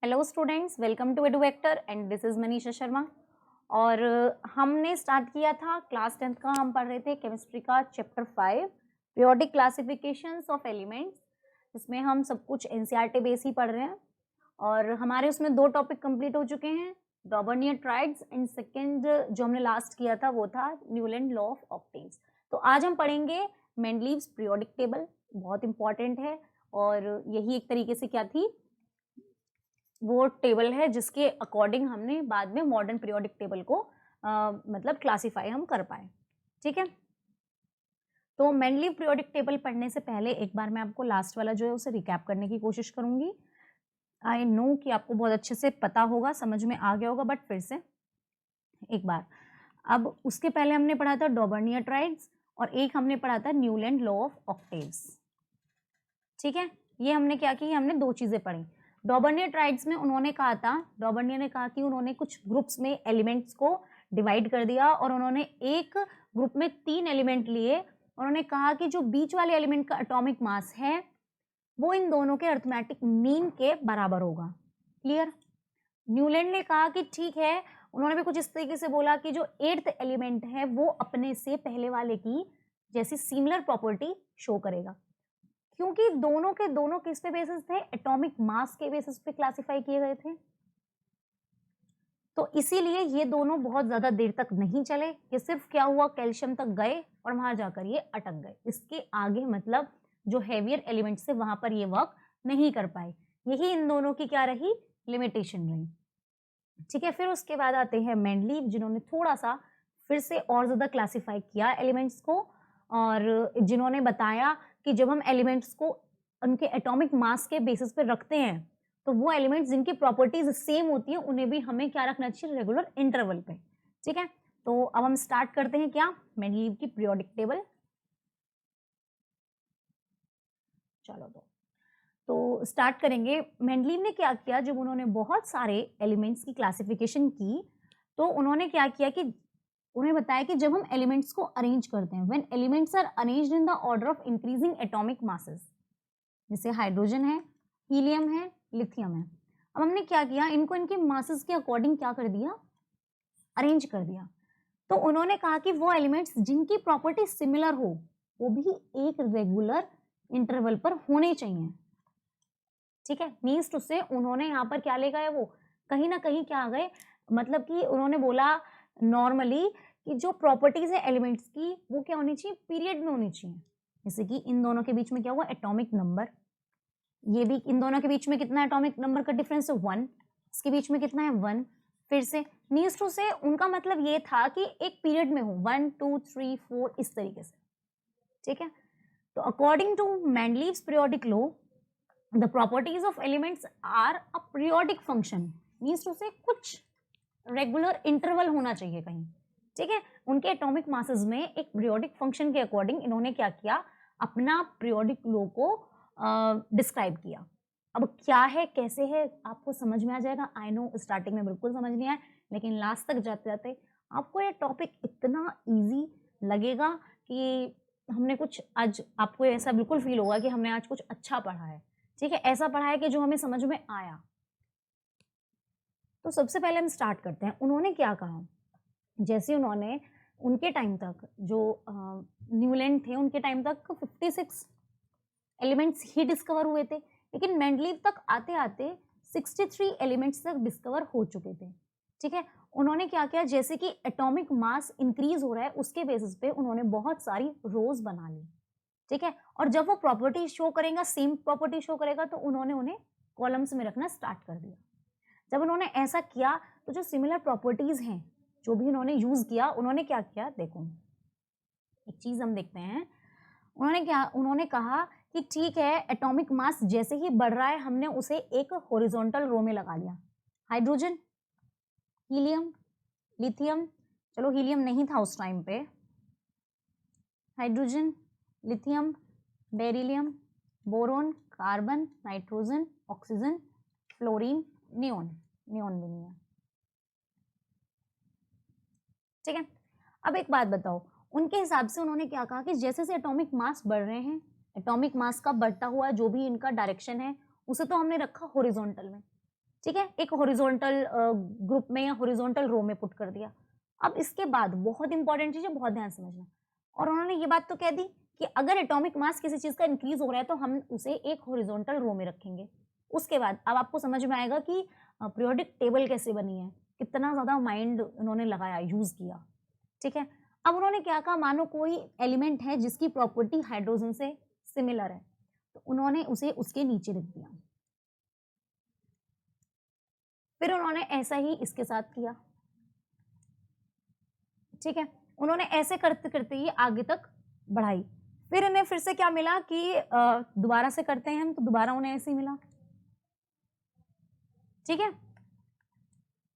Hello students, welcome to Eduvector and this is Manisha Sharma. और हमने start किया था क्लास 10th का। हम पढ़ रहे थे केमिस्ट्री का chapter 5 periodic classifications of elements. इसमें हम सब कुछ एनसीईआरटी बेस ही पढ़ रहे हैं और हमारे उसमें 2 टॉपिक कंप्लीट हो चुके हैं, डॉबर्नियर ट्राइड्स एंड सेकेंड जो हमने लास्ट किया था वो था न्यूलैंड लॉ ऑफ ऑक्टेव्स। तो आज हम पढ़ेंगे मेंडलीव्स पीरियोडिक टेबल, बहुत इंपॉर्टेंट है और यही एक तरीके से क्या थी, वो टेबल है जिसके अकॉर्डिंग हमने बाद में मॉडर्न पीरियोडिक टेबल को मतलब क्लासिफाई हम कर पाए। ठीक है, तो मेंडलीव पीरियोडिक टेबल पढ़ने से पहले एक बार मैं आपको लास्ट वाला जो है उसे रिकैप करने की कोशिश करूंगी। आई नो कि आपको बहुत अच्छे से पता होगा, समझ में आ गया होगा, बट फिर से एक बार। अब उसके पहले हमने पढ़ा था डॉबर्नियर ट्राइड्स और एक हमने पढ़ा था न्यूलैंड लॉ ऑफ ऑक्टेव्स। ठीक है, ये हमने क्या की, हमने 2 चीजें पढ़ी। डॉबर्नियर ट्राइड्स में उन्होंने कहा था, डॉबर्नियर ने कहा कि उन्होंने कुछ ग्रुप्स में एलिमेंट्स को डिवाइड कर दिया और उन्होंने एक ग्रुप में 3 एलिमेंट लिए। उन्होंने कहा कि जो बीच वाले एलिमेंट का एटॉमिक मास है वो इन दोनों के अरिथमेटिक मीन के बराबर होगा। क्लियर? न्यूलैंड ने कहा कि ठीक है, उन्होंने भी कुछ इस तरीके से बोला कि जो 8th एलिमेंट है वो अपने से पहले वाले की जैसी सिमिलर प्रॉपर्टी शो करेगा, क्योंकि दोनों के दोनों किस पे बेसिस थे, एटॉमिक मास के बेसिस पे क्लासिफाई किए गए थे। तो इसीलिए ये दोनों बहुत ज्यादा देर तक नहीं चले, ये सिर्फ क्या हुआ, कैल्शियम तक गए और वहां जाकर ये अटक गए। इसके आगे मतलब जो हेवियर एलिमेंट से वहां पर ये वर्क नहीं कर पाए। यही इन दोनों की क्या रही, लिमिटेशन रही। ठीक है, फिर उसके बाद आते हैं मेंडलीव, जिन्होंने थोड़ा सा फिर से और ज्यादा क्लासिफाई किया एलिमेंट्स को और जिन्होंने बताया कि जब हम एलिमेंट्स को उनके एटॉमिक मास के बेसिस पे रखते हैं तो वो एलिमेंट्स जिनकी प्रॉपर्टीज सेम होती हैं उन्हें भी हमें क्या रखना चाहिए, रेगुलर इंटरवल पे। ठीक है, तो अब हम स्टार्ट करते हैं क्या, मेंडलीव की पीरियोडिक टेबल। चलो तो स्टार्ट करेंगे। मेंडलीव ने क्या किया, जब उन्होंने बहुत सारे एलिमेंट्स की क्लासिफिकेशन की तो उन्होंने क्या किया कि उन्हें बताया कि जब हम एलिमेंट्स को अरेंज करते हैं, when elements are arranged in the order of increasing atomic masses, जैसे हाइड्रोजन है, हीलियम है, लिथियम है। अब हमने क्या किया, इनको इनके मासेस के अकॉर्डिंग क्या कर दिया, अरेंज कर दिया। तो उन्होंने कहा कि वो एलिमेंट्स जिनकी प्रॉपर्टी सिमिलर हो वो भी एक रेगुलर इंटरवल पर होने चाहिए। ठीक है, मीन्स टू से उन्होंने यहाँ पर क्या ले गए, वो कहीं ना कहीं क्या आ गए, मतलब कि उन्होंने बोला नॉर्मली कि जो प्रॉपर्टीज है एलिमेंट्स की वो क्या होनी चाहिए, पीरियड में होनी चाहिए। जैसे कि इन दोनों के बीच में क्या हुआ, एटॉमिक नंबर, ये भी इन दोनों के बीच में कितना एटॉमिक नंबर का डिफरेंस है, 1, इसके बीच में कितना है, 1। फिर से मीन्स टू से उनका मतलब ये था कि एक पीरियड में हो, 1 2 3 4 इस तरीके से। ठीक है, तो according to Mendeleev's periodic law the properties of elements are a periodic function, means to say कुछ रेगुलर इंटरवल होना चाहिए कहीं। ठीक है, उनके एटॉमिक मासेस में एक पीरियोडिक फंक्शन के अकॉर्डिंग इन्होंने क्या किया, अपना पीरियोडिक लॉ को डिस्क्राइब किया। अब क्या है, कैसे है, आपको समझ में आ जाएगा। आई नो स्टार्टिंग में बिल्कुल समझ नहीं आया, लेकिन लास्ट तक जाते जाते आपको ये टॉपिक इतना इजी लगेगा कि हमने कुछ आज, आपको ऐसा बिल्कुल फील होगा कि हमने आज कुछ अच्छा पढ़ा है। ठीक है, ऐसा पढ़ा है कि जो हमें समझ में आया। तो सबसे पहले हम स्टार्ट करते हैं, उन्होंने क्या कहा। जैसे उन्होंने उनके टाइम तक जो न्यूलैंड थे उनके टाइम तक 56 एलिमेंट्स ही डिस्कवर हुए थे, लेकिन मेंडलीव तक आते आते 63 एलिमेंट्स तक डिस्कवर हो चुके थे। ठीक है, उन्होंने क्या किया, जैसे कि एटॉमिक मास इंक्रीज हो रहा है उसके बेसिस पे उन्होंने बहुत सारी रोज बना ली। ठीक है, और जब वो प्रॉपर्टी शो करेगा, सेम प्रॉपर्टी शो करेगा, तो उन्होंने उन्हें कॉलम्स में रखना स्टार्ट कर दिया। जब उन्होंने ऐसा किया तो जो सिमिलर प्रॉपर्टीज हैं जो भी उन्होंने यूज किया, उन्होंने क्या किया, देखो एक चीज हम देखते हैं। उन्होंने कहा कि ठीक है, एटॉमिक मास जैसे ही बढ़ रहा है हमने उसे एक हॉरिजॉन्टल रो में लगा लिया। हाइड्रोजन, हीलियम, लिथियम, चलो हीलियम नहीं था उस टाइम पे, hydrogen, lithium, beryllium, boron, carbon, nitrogen, oxygen, fluorine, neon, neon भी नहीं है। ठीक है, अब एक बात बताओ, उनके हिसाब से उन्होंने क्या कहा कि जैसे से एटॉमिक मास बढ़ रहे हैं, एटॉमिक मास का बढ़ता हुआ जो भी इनका डायरेक्शन है उसे तो हमने रखा हॉरिजॉन्टल में। ठीक है, एक हॉरिजॉन्टल ग्रुप में या हॉरिजॉन्टल रो में पुट कर दिया। अब इसके बाद बहुत इंपॉर्टेंट चीज है, बहुत ध्यान से समझना। और उन्होंने ये बात तो कह दी कि अगर एटॉमिक मास किसी चीज का इंक्रीज हो रहा है तो हम उसे एक हॉरिजॉन्टल रो में रखेंगे। उसके बाद अब आपको समझ में आएगा कि पीरियोडिक टेबल कैसे बनी है, कितना ज्यादा माइंड उन्होंने लगाया, यूज किया। ठीक है, अब उन्होंने क्या कहा, मानो कोई एलिमेंट है जिसकी प्रॉपर्टी हाइड्रोजन से सिमिलर है, तो उन्होंने उसे उसके नीचे रख दिया। फिर उन्होंने ऐसा ही इसके साथ किया। ठीक है, उन्होंने ऐसे करते करते ये आगे तक बढ़ाई। फिर इन्हें फिर से क्या मिला कि दोबारा से करते हैं हम, तो दोबारा उन्हें ऐसे ही मिला। ठीक है,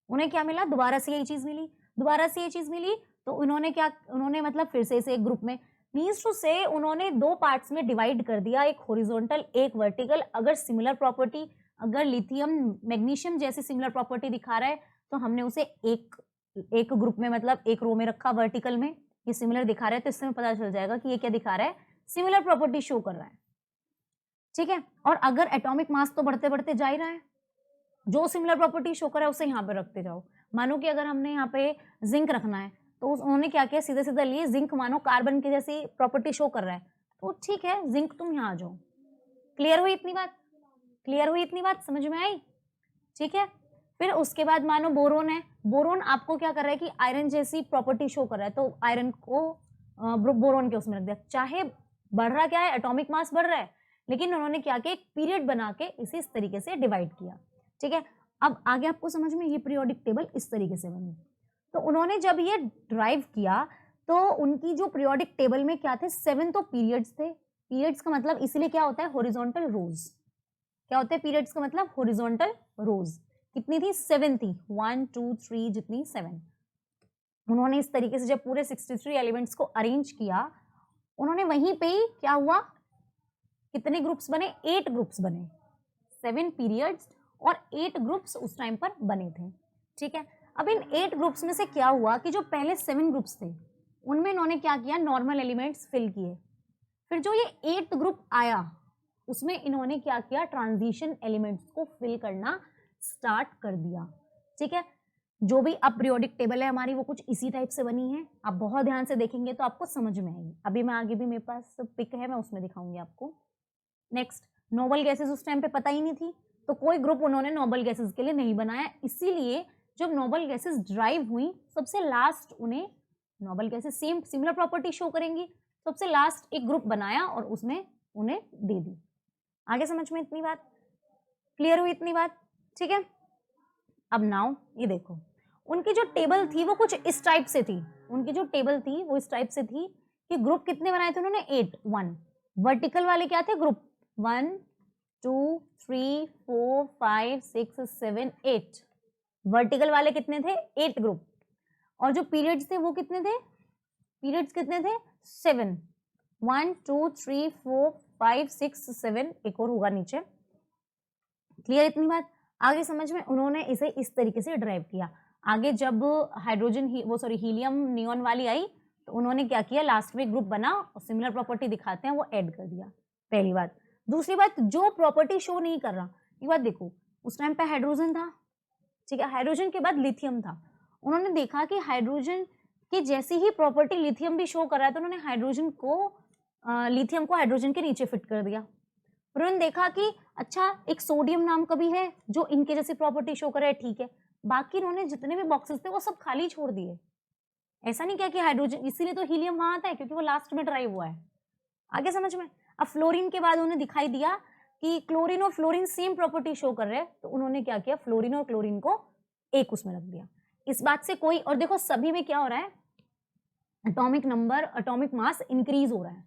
उन्हें क्या मिला, दोबारा से यही चीज मिली, दोबारा से ये चीज मिली। तो उन्होंने मतलब फिर से इसे एक ग्रुप में, मीन्स टू से उन्होंने दो पार्ट्स में डिवाइड कर दिया, एक हॉरिजॉन्टल एक वर्टिकल। अगर सिमिलर प्रॉपर्टी, अगर लिथियम मैग्नीशियम जैसी सिमिलर प्रॉपर्टी दिखा रहा है तो हमने उसे एक ग्रुप में, मतलब एक रो में रखा वर्टिकल में। ये सिमिलर दिखा रहा है तो इससे पता चल जाएगा कि ये क्या दिखा रहा है, सिमिलर प्रॉपर्टी शो कर रहा है। ठीक है, और अगर एटॉमिक मास तो बढ़ते बढ़ते जा ही रहा है, जो सिमिलर प्रॉपर्टी शो कर रहा है उसे यहाँ पे रखते जाओ। मानो कि अगर हमने यहाँ पे जिंक रखना है तो उन्होंने क्या किया, सीधे सीधे लिए जिंक, मानो कार्बन की जैसी प्रॉपर्टी शो कर रहा है, तो ठीक है जिंक तुम यहाँ आ जाओ। क्लियर हुई इतनी बात, क्लियर हुई इतनी बात, समझ में आई? ठीक है, फिर उसके बाद मानो बोरोन है, बोरोन आपको क्या कर रहा है कि आयरन जैसी प्रॉपर्टी शो कर रहा है, तो आयरन को बोरोन के उसमें रख दिया। चाहे बढ़ रहा क्या है, एटॉमिक मास बढ़ रहा है, लेकिन उन्होंने क्या किया, एक पीरियड बना के इसे इस तरीके से डिवाइड किया। ठीक है, अब आगे आपको समझ में, ये पीरियोडिक टेबल इस तरीके से बनी। तो उन्होंने जब ये ड्राइव किया तो उनकी जो पीरियोडिक टेबल में क्या थे, 7 तो पीरियड्स थे। पीरियड्स का मतलब इसीलिए क्या होता है, हॉरिजॉन्टल रोज। क्या होता है पीरियड्स का मतलब, हॉरिजॉन्टल रोज। कितनी थी, 7 थी, 1 2 3 जितनी 7। उन्होंने इस तरीके से जब पूरे 63 एलिमेंट्स को अरेंज किया, उन्होंने वहीं पे ही क्या हुआ, कितने ग्रुप्स बने, 8 ग्रुप्स बने। 7 पीरियड्स और 8 ग्रुप्स उस टाइम पर बने थे। ठीक है, अब इन 8 ग्रुप्स में से क्या हुआ कि जो पहले 7 ग्रुप्स थे उनमें इन्होंने क्या किया, नॉर्मल एलिमेंट्स फिल किए। फिर जो ये 8th ग्रुप आया उसमें इन्होंने क्या किया, ट्रांजिशन एलिमेंट्स को फिल करना स्टार्ट कर दिया। ठीक है, जो भी अब पीरियोडिक टेबल है हमारी वो कुछ इसी टाइप से बनी है। आप बहुत ध्यान से देखेंगे तो आपको समझ में आएगी। अभी मैं आगे भी, मेरे पास पिक है, मैं उसमें दिखाऊंगी आपको। नेक्स्ट, नोबल गैसेस उस टाइम पे पता ही नहीं थी, तो कोई ग्रुप उन्होंने नोबल गैसेस के लिए नहीं बनाया। इसीलिए जब नोबल गैसेस ड्राइव हुई, सबसे लास्ट उन्हें noble gases same similar property show करेंगी, सबसे लास्ट एक ग्रुप बनाया और उसमें उन्हें दे दी। आगे समझ में इतनी बात, क्लियर हुई इतनी बात? ठीक है, अब नाउ ये देखो, उनकी जो टेबल थी वो कुछ इस टाइप से थी। उनकी जो टेबल थी वो इस टाइप से थी कि ग्रुप कितने बनाए थे उन्होंने, 8 1। वर्टिकल वाले क्या थे, ग्रुप 1 2 3 4 5 6 7 8। वर्टिकल वाले कितने थे, 8 ग्रुप। और जो पीरियड्स थे वो कितने थे, पीरियड्स कितने थे, 7। 1 2 3 4 5 6 7, एक और होगा नीचे। क्लियर इतनी बात? आगे समझ में, उन्होंने इसे इस तरीके से ड्राइव किया। आगे जब हाइड्रोजन हीलियम नियॉन वाली आई तो उन्होंने क्या किया, लास्ट में ग्रुप बना और सिमिलर प्रॉपर्टी दिखाते हैं वो ऐड कर दिया। पहली बात। दूसरी बात, जो प्रॉपर्टी शो नहीं कर रहा, एक बात देखो, उस टाइम पे हाइड्रोजन था, ठीक है, हाइड्रोजन के बाद लिथियम था। उन्होंने देखा कि हाइड्रोजन की जैसी ही प्रॉपर्टी लिथियम भी शो कर रहा है, तो उन्होंने लिथियम को हाइड्रोजन के नीचे फिट कर दिया। फिर उन्होंने देखा कि अच्छा, एक सोडियम नाम का भी है जो इनके जैसी प्रॉपर्टी शो कर रहा है, ठीक है। बाकी उन्होंने जितने भी बॉक्सेस थे वो सब खाली छोड़ दिए। ऐसा नहीं किया कि हाइड्रोजन, इसीलिए तो हीलियम वहां आता है क्योंकि वो लास्ट में ड्राइव हुआ है। आगे समझ में? अब फ्लोरीन के बाद उन्हें दिखाई दिया कि क्लोरीन और फ्लोरीन सेम प्रॉपर्टी शो कर रहे हैं, तो उन्होंने क्या किया, फ्लोरीन और क्लोरीन को एक उसमें रख दिया। इस बात से कोई, और देखो सभी में क्या हो रहा है, atomic number, atomic mass increase हो रहा है।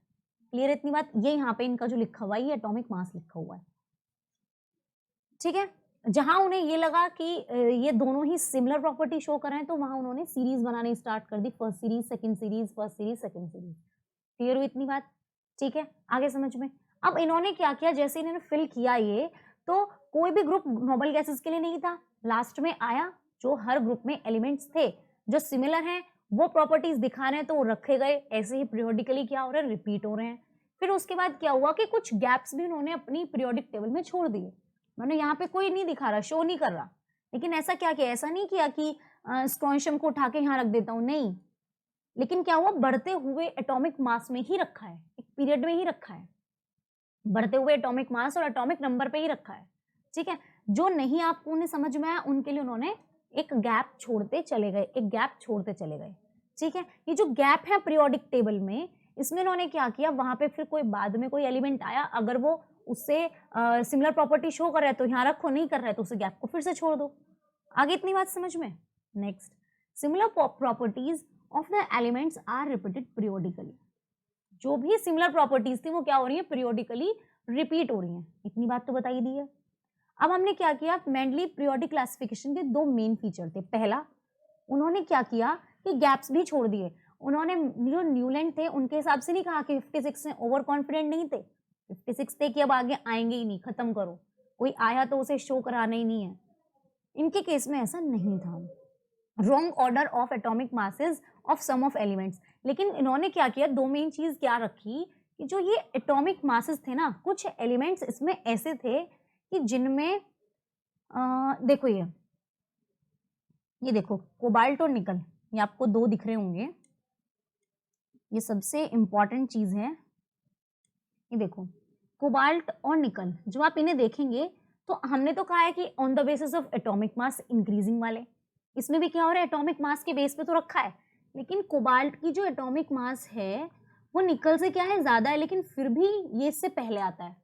क्लियर इतनी बात? ये यहाँ पे इनका जो लिखा हुआ है ये एटॉमिक मास लिखा हुआ है, ठीक है। जहां उन्हें ये लगा कि ये दोनों ही सिमिलर प्रॉपर्टी शो कर रहे हैं, तो वहां उन्होंने सीरीज बनानी स्टार्ट कर दी, first series, second series, first series, second series. Clear हुई इतनी बात? ठीक है, आगे समझ में। अब इन्होंने क्या किया, जैसे इन्होंने फिल किया ये, तो कोई भी ग्रुप नोबल गैसेस के लिए नहीं था। लास्ट में आया जो हर ग्रुप में एलिमेंट्स थे जो सिमिलर हैं, वो प्रॉपर्टीज दिखा रहे हैं, तो वो रखे गए। ऐसे ही पीरियोडिकली क्या हो रहा है, रिपीट हो रहे हैं। फिर उसके बाद क्या हुआ कि कुछ गैप्स भी उन्होंने अपनी पीरियोडिक टेबल में छोड़ दिए। मैंने यहाँ पे कोई नहीं दिखा रहा, शो नहीं कर रहा, लेकिन ऐसा क्या किया, ऐसा नहीं किया कि स्ट्रोंशियम को उठा के यहाँ रख देता हूँ, नहीं। लेकिन क्या हुआ, बढ़ते हुए एटॉमिक मास में ही रखा है, एक पीरियड में ही रखा है, बढ़ते हुए एटॉमिक मास और एटॉमिक नंबर पे ही रखा है, ठीक है। जो नहीं आपको उन्हें समझ में आया उनके लिए उन्होंने एक गैप छोड़ते चले गए, एक गैप छोड़ते चले गए, ठीक है। ये जो गैप है पीरियोडिक टेबल में, इसमें इन्होंने क्या किया, वहां पे फिर कोई बाद में कोई एलिमेंट आया, अगर वो उससे सिमिलर प्रॉपर्टी शो कर रहा है तो यहाँ रखो, नहीं कर रहा है तो उस गैप को फिर से छोड़ दो। आगे इतनी बात समझ में। Next, similar properties of the elements are repeated periodically. जो भी सिमिलर प्रॉपर्टीज थी वो क्या हो रही है, पीरियोडिकली रिपीट हो रही हैं। इतनी बात तो बताई दी है। अब हमने क्या किया, मेंडलीव पीरियोडिक क्लासिफिकेशन के दो मेन फीचर थे। पहला, उन्होंने क्या किया कि गैप्स भी छोड़ दिए। उन्होंने जो न्यूलैंड थे उनके हिसाब से नहीं कहा कि 56 में ओवर कॉन्फिडेंट नहीं थे, 56 थे कि अब आगे आएंगे ही नहीं, खत्म करो, कोई आया तो उसे शो कराना ही नहीं है। इनके केस में ऐसा नहीं था। Wrong order of atomic masses of some of elements. लेकिन इन्होंने क्या किया, दो मेन चीज क्या रखी कि जो ये एटॉमिक मासेस थे ना, कुछ एलिमेंट्स इसमें ऐसे थे कि जिनमें देखो ये देखो कोबाल्ट और निकल, ये आपको दो दिख रहे होंगे, ये सबसे इंपॉर्टेंट चीज है। ये देखो कोबाल्ट और निकल, जो आप इन्हें देखेंगे तो हमने तो कहा है कि on the basis of atomic mass increasing वाले, इसमें भी क्या हो रहा है, एटॉमिक मास के बेस पे तो रखा है, लेकिन कोबाल्ट की जो एटॉमिक मास है वो निकल से क्या है, ज्यादा है, लेकिन फिर भी ये इससे पहले आता है।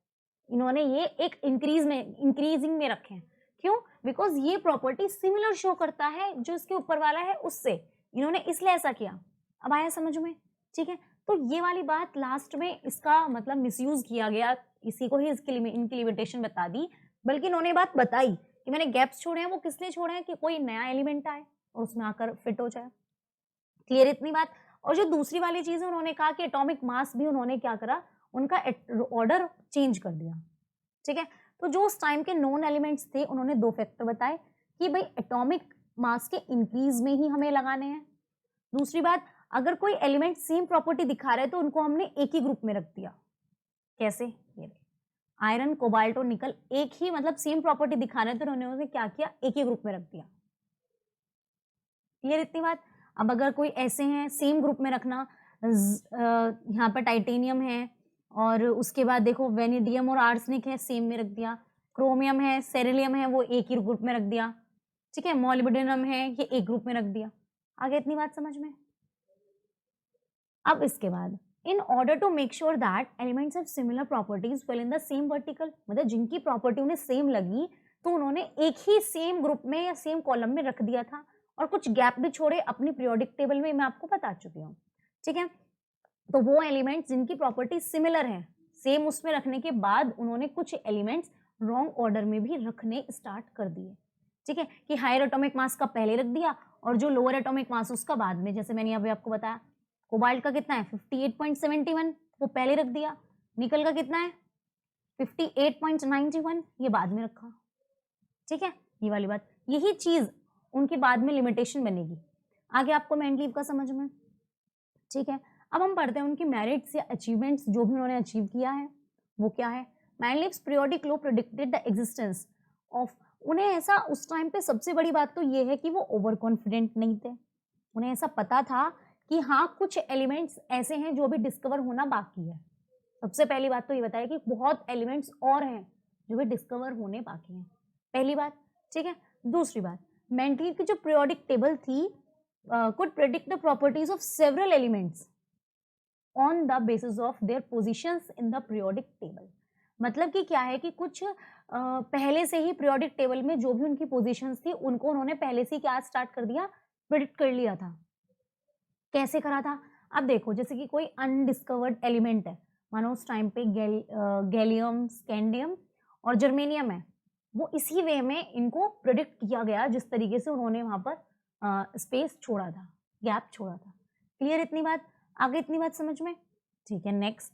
इन्होंने ये एक इंक्रीजिंग में रखे हैं। क्यों? बिकॉज ये प्रॉपर्टी सिमिलर शो करता है जो इसके ऊपर वाला है उससे, इन्होंने इसलिए ऐसा किया। अब आया समझ में, ठीक है। तो ये वाली बात लास्ट में इसका मतलब मिसयूज किया गया, इसी को ही इनकी लिमिटेशन बता दी। बल्कि इन्होंने बात बताई कि मैंने गैप्स छोड़े हैं, वो किस लिए छोड़े हैं कि कोई नया एलिमेंट आए और उसमें आकर फिट हो जाए। क्लियर इतनी बात। और जो दूसरी वाली चीज है, उन्होंने कहा कि एटॉमिक मास भी उन्होंने क्या करा, उनका ऑर्डर चेंज कर दिया, ठीक है। तो जो उस टाइम के नॉन एलिमेंट्स थे उन्होंने दो फैक्टर बताए कि भाई एटॉमिक मास के इंक्रीज में ही हमें लगाने हैं। दूसरी बात, अगर कोई एलिमेंट सेम प्रॉपर्टी दिखा रहे तो उनको हमने एक ही ग्रुप में रख दिया। कैसे? ये आयरन, कोबाल्ट और निकल एक ही मतलब सेम प्रॉपर्टी दिखा रहे हैं तो उन्होंने क्या किया, एक ही ग्रुप में रख दिया। क्लियर इतनी बात। अब अगर कोई ऐसे हैं सेम ग्रुप में रखना, यहाँ पर टाइटेनियम है और उसके बाद देखो वेनेडियम और आर्सेनिक है, सेम में रख दिया। क्रोमियम है, सेरिलियम है, वो एक ही ग्रुप में रख दिया, ठीक है। मॉलिब्डेनम है, ये एक ग्रुप में रख दिया। आगे इतनी बात समझ में। अब इसके बाद, in order to make sure that elements have similar properties fell in the same vertical, मतलब जिनकी प्रॉपर्टी उन्हें सेम लगी तो उन्होंने एक ही सेम ग्रुप में या सेम कॉलम में रख दिया था, और कुछ गैप भी छोड़े अपनी पीरियोडिक टेबल में, मैं आपको बता चुकी हूँ, ठीक है। तो वो एलिमेंट्स जिनकी प्रॉपर्टी सिमिलर है, सेम उसमें रखने के बाद उन्होंने कुछ एलिमेंट्स रॉन्ग ऑर्डर में भी रखने स्टार्ट कर दिए, ठीक है। कि हायर एटॉमिक मास का पहले रख दिया और जो लोअर एटॉमिक मास उसका बाद में। जैसे मैंने अभी आपको बताया कोबाल्ट का कितना है 58.71, वो पहले रख दिया। निकल का कितना है 58.91, ये बाद में रखा, ठीक है। ये वाली बात, यही चीज उनके बाद में लिमिटेशन बनेगी। आगे आपको मेंडलीव का समझ में, ठीक है। अब हम पढ़ते हैं उनकी मेरिट्स या अचीवमेंट्स, जो भी उन्होंने अचीव किया है वो क्या है। Mendeleev's periodic law predicted the existence of, उन्हें ऐसा उस टाइम पे सबसे बड़ी बात तो ये है कि वो ओवर कॉन्फिडेंट नहीं थे। उन्हें ऐसा पता था कि हाँ कुछ एलिमेंट्स ऐसे हैं जो अभी डिस्कवर होना बाकी है। सबसे पहली बात तो ये बताया कि बहुत एलिमेंट्स और हैं जो भी डिस्कवर होने बाकी हैं, पहली बात, ठीक है। दूसरी बात, मेंडलीव की जो पीरियोडिक टेबल थी could predict the properties of several elements on the basis of their positions in the periodic table। मतलब कि क्या है कि कुछ पहले से ही पीरियोडिक टेबल में जो भी उनकी पोजीशंस थी उनको उन्होंने पहले से क्या स्टार्ट कर दिया, प्रिडिक्ट कर लिया था। कैसे करा था? अब देखो जैसे कि कोई अनडिस्कवर्ड एलिमेंट है, मानो उस टाइम पे गैलियम, स्कैंडियम और जर्मेनियम है, वो इसी वे में इनको प्रिडिक्ट किया गया जिस तरीके से उन्होंने वहां पर स्पेस छोड़ा था, गैप छोड़ा था। क्लियर इतनी बात। आगे इतनी बात समझ में, ठीक है। नेक्स्ट,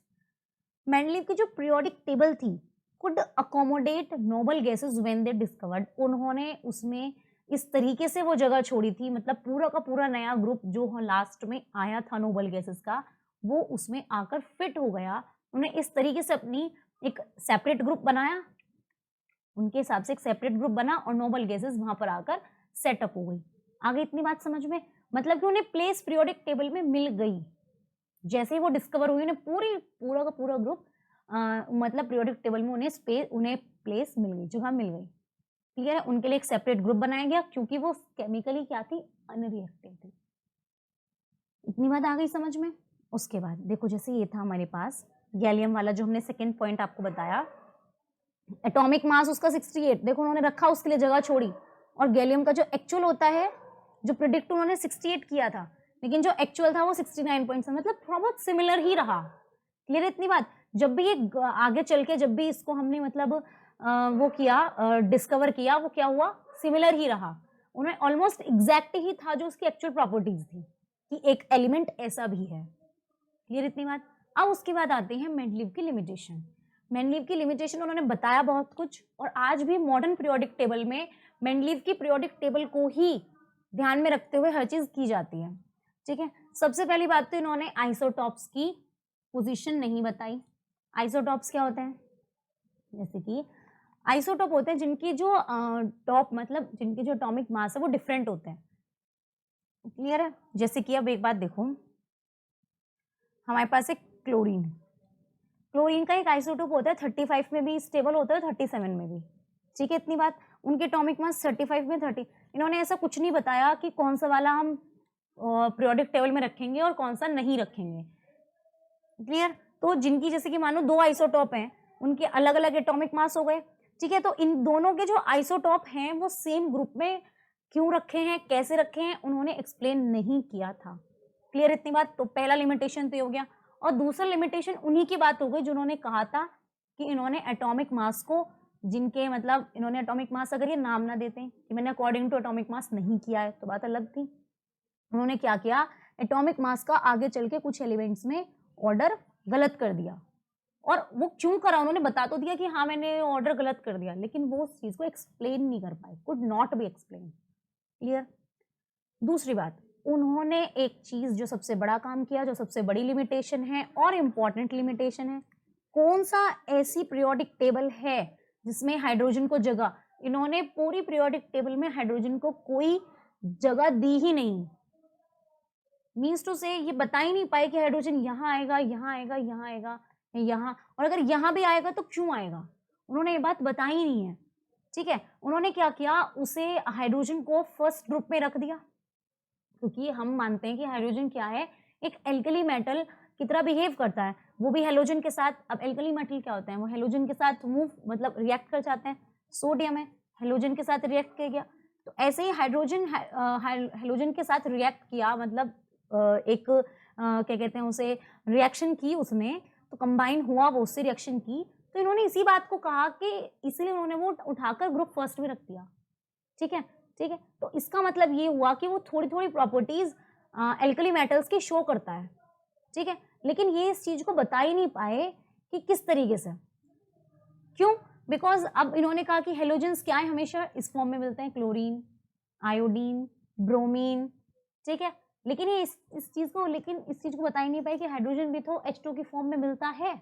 मेंडलीव की जो पीरियोडिक टेबल थी could accommodate noble gases when they discovered, उन्होंने उसमें इस तरीके से वो जगह छोड़ी थी, मतलब पूरा का पूरा नया ग्रुप जो लास्ट में आया था नोबल गैसेस का, वो उसमें आकर फिट हो गया। उन्हें इस तरीके से अपनी एक सेपरेट ग्रुप बनाया उनके हिसाब से एक सेपरेट ग्रुप बना और नोबल गैसेस वहां पर आकर सेटअप हो गई। आगे इतनी बात समझ में, मतलब कि उन्हें प्लेस पीरियोडिक टेबल में मिल गई। जैसे ही वो डिस्कवर हुई उन्हें पूरा का पूरा ग्रुप मतलब पीरियोडिक टेबल में उन्हें प्लेस मिल गई, जगह मिल गई। क्लियर है? उनके लिए एक सेपरेट ग्रुप बनाया गया क्योंकि वो केमिकली क्या थी, अनरिएक्टिव थी। इतनी बात आ गई समझ में। उसके बाद देखो, जैसे ये था हमारे पास गैलियम वाला जो हमने सेकेंड पॉइंट आपको बताया, एटॉमिक मास उसका 68, देखो उन्होंने रखा, उसके लिए जगह छोड़ी, और गैलियम का जो एक्चुअल होता है, जो प्रिडिक्ट उन्होंने 68 किया था, लेकिन जो एक्चुअल था वो 69 पॉइंट, मतलब थोड़ा बहुत सिमिलर ही रहा। क्लियर इतनी बात। जब भी ये आगे चल के जब भी इसको हमने मतलब वो किया, डिस्कवर किया, वो क्या हुआ, सिमिलर ही रहा। उन्हें ऑलमोस्ट एग्जैक्ट ही था जो उसकी एक्चुअल प्रॉपर्टीज थी कि एक एलिमेंट ऐसा भी है। क्लियर इतनी बात। अब उसके बाद आते हैं मेंडलीव की लिमिटेशन। मेंडलीव की लिमिटेशन उन्होंने बताया बहुत कुछ, और आज भी मॉडर्न पीरियोडिक टेबल में मेंडलीव की पीरियोडिक टेबल को ही ध्यान में रखते हुए हर चीज की जाती है। ठीक है, सबसे पहली बात तो इन्होंने आइसोटॉप्स की पोजीशन नहीं बताई। आइसोटॉप्स क्या होते हैं, जैसे कि आइसोटॉप होते हैं जिनकी जो टॉप मतलब जिनकी जो एटॉमिक मास है वो डिफरेंट होते हैं। क्लियर है? जैसे कि अब एक बात देखो, हमारे पास एक क्लोरीन, क्लोरीन का एक आइसोटोप होता है 35 में भी स्टेबल होता है, 37 में भी। ठीक है, इतनी बात। उनके एटॉमिक मास 35 में 30, इन्होंने ऐसा कुछ नहीं बताया कि कौन सा वाला हम पीरियोडिक टेबल में रखेंगे और कौन सा नहीं रखेंगे। क्लियर? तो जिनकी जैसे कि मानो दो आइसोटोप हैं, उनके अलग अलग एटॉमिक मास हो गए। ठीक है, तो इन दोनों के जो आइसोटोप हैं वो सेम ग्रुप में क्यों रखे हैं, कैसे रखे हैं, उन्होंने एक्सप्लेन नहीं किया था। क्लियर इतनी बात। तो पहला लिमिटेशन तो ये हो गया, और दूसरा लिमिटेशन उन्हीं की बात हो गई जिन्होंने कहा था कि इन्होंने एटॉमिक मास को, जिनके मतलब इन्होंने एटॉमिक मास अगर ये नाम ना देते कि मैंने अकॉर्डिंग टू एटॉमिक मास नहीं किया है तो बात अलग थी। उन्होंने क्या किया, एटॉमिक मास का आगे चल के कुछ एलिमेंट्स में ऑर्डर गलत कर दिया, और वो क्यों करा उन्होंने बता तो दिया कि हाँ मैंने ऑर्डर गलत कर दिया, लेकिन वो उस चीज को एक्सप्लेन नहीं कर पाए, could not be explain. Clear? दूसरी बात, उन्होंने एक चीज जो सबसे बड़ा काम किया, जो सबसे बड़ी लिमिटेशन है और इंपॉर्टेंट लिमिटेशन है, कौन सा ऐसी पीरियोडिक टेबल है जिसमें हाइड्रोजन को जगह, इन्होंने पूरी पीरियोडिक टेबल में हाइड्रोजन को कोई जगह दी ही नहीं। मीन्स टू से ये बता ही नहीं पाए कि हाइड्रोजन यहाँ आएगा, यहाँ आएगा, यहाँ आएगा, यहाँ, और अगर यहाँ भी आएगा तो क्यों आएगा, उन्होंने ये बात बताई ही नहीं है। ठीक है, उन्होंने क्या किया, उसे हाइड्रोजन को फर्स्ट ग्रुप में रख दिया, क्योंकि हम मानते हैं कि हाइड्रोजन क्या है, एक एल्कली मेटल की तरह बिहेव करता है, वो भी हेलोजन के साथ। अब एल्कली मेटल क्या होता है, वो हेलोजन के साथ मूव मतलब रिएक्ट कर जाते हैं। सोडियम है, हेलोजन के साथ रिएक्ट कर गया, तो ऐसे ही हाइड्रोजन हेलोजन के साथ रिएक्ट किया, मतलब एक क्या कहते हैं उसे, रिएक्शन की उसने, तो कंबाइन हुआ, वो उससे रिएक्शन की, तो इन्होंने इसी बात को कहा कि इसीलिए उन्होंने वो उठाकर ग्रुप फर्स्ट में रख दिया। ठीक है, ठीक है, तो इसका मतलब ये हुआ कि वो थोड़ी थोड़ी प्रॉपर्टीज एल्कली मेटल्स की शो करता है। ठीक है, लेकिन ये इस चीज को बता ही नहीं पाए कि किस तरीके से, क्यों, बिकॉज अब इन्होंने कहा कि हेलोजेंस क्या है, हमेशा इस फॉर्म में मिलते हैं, क्लोरीन, आयोडीन, ब्रोमीन। ठीक है, लेकिन ये इस चीज को बता ही नहीं पाए कि हाइड्रोजन भी तो H2 की फॉर्म में मिलता है,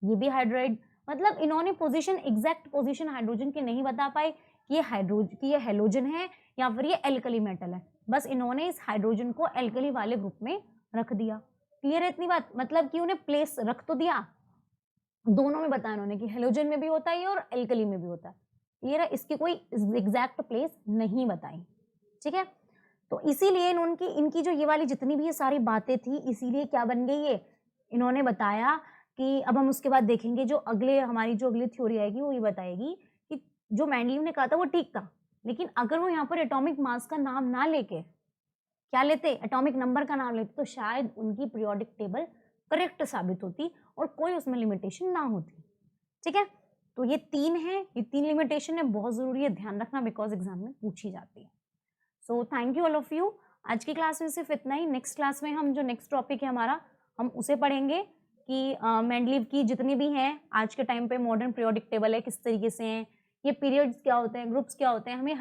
ये भी हाइड्राइड, मतलब इन्होंने पोजीशन, एग्जैक्ट पोजीशन हाइड्रोजन की नहीं बता पाए कि ये हेलोजन है या फिर ये एल्कली मेटल है, बस इन्होंने इस हाइड्रोजन को एल्कली वाले ग्रुप में रख दिया। क्लियर है इतनी बात, मतलब कि उन्हें प्लेस रख तो दिया, दोनों में बताया उन्होंने कि हेलोजन में भी होता है और एल्कली में भी होता है। क्लियर है, इसकी कोई एग्जैक्ट प्लेस नहीं बताई। ठीक है, तो इसीलिए इनकी जो ये वाली जितनी भी ये सारी बातें थी, इसीलिए क्या बन गई ये, इन्होंने बताया कि अब हम उसके बाद देखेंगे जो हमारी जो अगली थ्योरी आएगी वो ये बताएगी कि जो मेंडलीव ने कहा था वो ठीक था, लेकिन अगर वो यहाँ पर एटॉमिक मास का नाम ना लेके क्या लेते, एटॉमिक नंबर का नाम लेते, तो शायद उनकी पीरियोडिक टेबल करेक्ट साबित होती और कोई उसमें लिमिटेशन ना होती। ठीक है, तो ये तीन लिमिटेशन है, बहुत जरूरी है ध्यान रखना, बिकॉज एग्जाम में पूछी जाती है। So thank you all of you. आज की क्लास में सिर्फ इतना ही। नेक्स्ट क्लास में हम जो नेक्स्ट टॉपिक है हमारा, हम उसे पढ़ेंगे कि मेंडलीव की जितनी भी हैं आज के टाइम पे मॉडर्न पीरियोडिक टेबल है किस तरीके से हैं, ये पीरियड्स क्या होते हैं, ग्रुप्स क्या होते हैं, हमें